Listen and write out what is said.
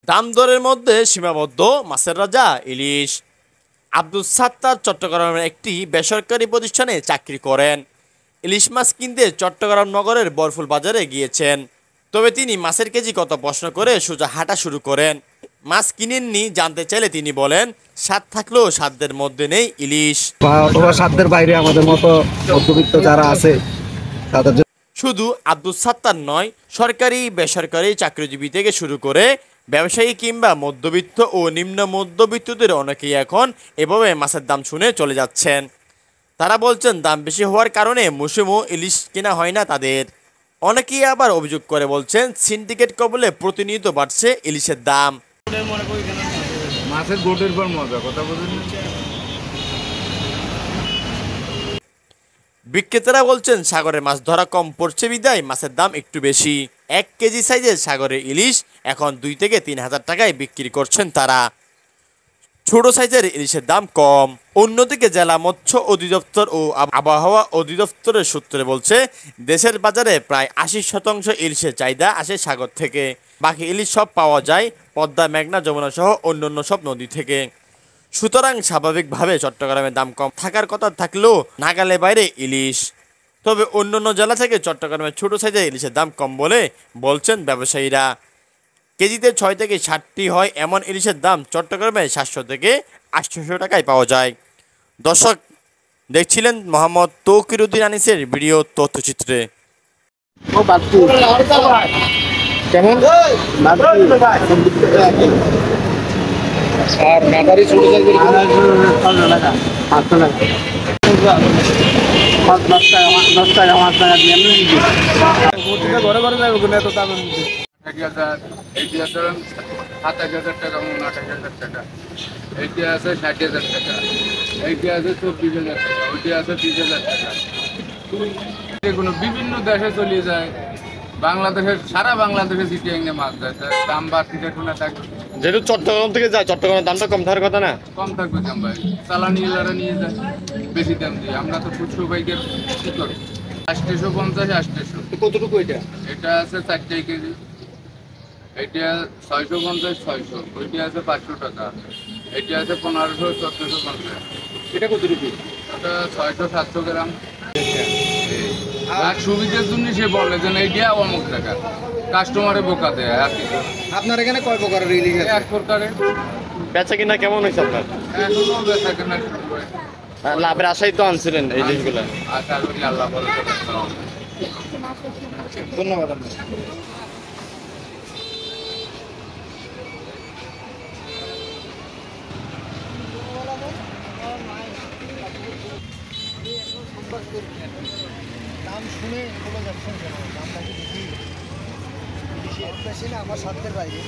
দাম দরের মধ্যে সীমাবদ্ধ মাছের রাজা ইলিশ। আব্দুল সাত্তার চট্টগ্রামের একটি বেসরকারি প্রতিষ্ঠানে চাকরি করেন। ইলিশ মাছ কিনতে চট্টগ্রাম নগরের বরফুল বাজারে গিয়েছেন। তবে তিনি মাছের কেজি কত প্রশ্ন করে সোজা হাঁটা শুরু করেন। মাছ কিনেননি জানতে চাইলে তিনি বলেন, স্বাদ থাকলেও সাধ্যের মধ্যে নেই ইলিশ। অথবা সাধ্যের বাইরে আমাদের মতো মধ্যবিত্ত যারা আছে তাদের জন্য। শুধু আব্দুল সাত্তার নয়, সরকারি বেসরকারি চাকরিজীবী থেকে শুরু করে ব্যবসায়ী কিংবা মধ্যবিত্ত ও নিম্ন মধ্যবিত্তদের অনেকেই এখন এভাবে মাছের দাম শুনে চলে যাচ্ছেন। তারা বলছেন দাম বেশি হওয়ার কারণে মৌসুমও ইলিশ কেনা হয় না তাদের। অনেকেই আবার অভিযোগ করে বলছেন সিন্ডিকেট কবলে প্রতিনিয়ত বাড়ছে ইলিশের দাম। মাছের গোটের পর মজা কথা বলেন। বিক্রেতারা বলছেন সাগরে মাছ ধরা কম পড়ছে বিদায় মাছের দাম একটু বেশি। 1 কেজি সাইজের সাগরের ইলিশ এখন 2 থেকে 3 হাজার টাকায় বিক্রি করছেন তারা। ছোট সাইজের ইলিশের দাম কম। অন্যদিকে জেলা মৎস্য অধিদপ্তর ও আবহাওয়া অধিদপ্তরের সূত্রে বলছে, দেশের বাজারে প্রায় 80% ইলিশের চাহিদা আসে সাগর থেকে। বাকি ইলিশ সব পাওয়া যায় পদ্মা, মেঘনা, যমুনা সহ অন্যান্য সব নদী থেকে। সুতরাং স্বাভাবিকভাবে চট্টগ্রামের দাম কম থাকার কথা থাকলেও নাগালের বাইরে ইলিশ। তবে অন্যান্য জেলা থেকে চট্টগ্রামের ছোট সাইজের ইলিশের দাম কম বলে বলছেন ব্যবসায়ীরা। কেজিতে 6 থেকে 60টি হয় এমন ইলিশের দাম চট্টগ্রামে 700 থেকে 800 টাকায় পাওয়া যায়। দর্শক দেখছিলেন মোহাম্মদ তৌকিরউদ্দিন আনিসের ভিডিও তথ্যচিত্রে। আর নাটারি ছোট সাইজের ঘরে ঘরে যাবে কোনো এত দাম। 27,000 টাকা, 28,000 টাকা, এইটি আছে 60,000 টাকা, এইটি আছে 24,000 টাকা, ওইটি আছে 30,000 টাকা। এগুলো বিভিন্ন দেশে চলে যায়, বাংলাদেশের সারা বাংলাদেশে সিটিং নিয়ে মাছ যায়, দাম বাড়তিতে শোনা থাকে। যেহেতু চট্টগ্রাম থেকে যায়, চট্টগ্রামের দামটা কম থাকার কথা না? কম থাকবে দাম ভাই, চালানি এলারা নিয়ে যায় বেশি দাম দিয়ে। আমরা তো খুচরো বাইকের কি করি, 850, 800। কতটুকু এটা? এটা আছে 4 কেজি, এইটা 650, 600, ওইটা আছে 500 টাকা, এইটা আছে 1500, 1450। এটা কতটুকু? ওটা 600-700 গ্রাম। আর সুবিধার জন্য সে বলে যে এইটা অমুক টাকা, কাস্টমারে বোকা দেয় আর কিছু। আপনার এখানে কয় প্রকারের ইলিশ আছে? এক প্রকারে বেচা কিনা কেমন হয়েছে আপনার? এখনো বেচা কেনা শুরু হয়। লাভের আশাই তো আনছিলেন এই জিনিসগুলো। আশা করি আল্লাহ বলে ধন্যবাদ আপনার। দাম শুনে বলে যাচ্ছেন কেন? দামটা কি বেশি? বেশি না আমার সাধ্যের বাইরে।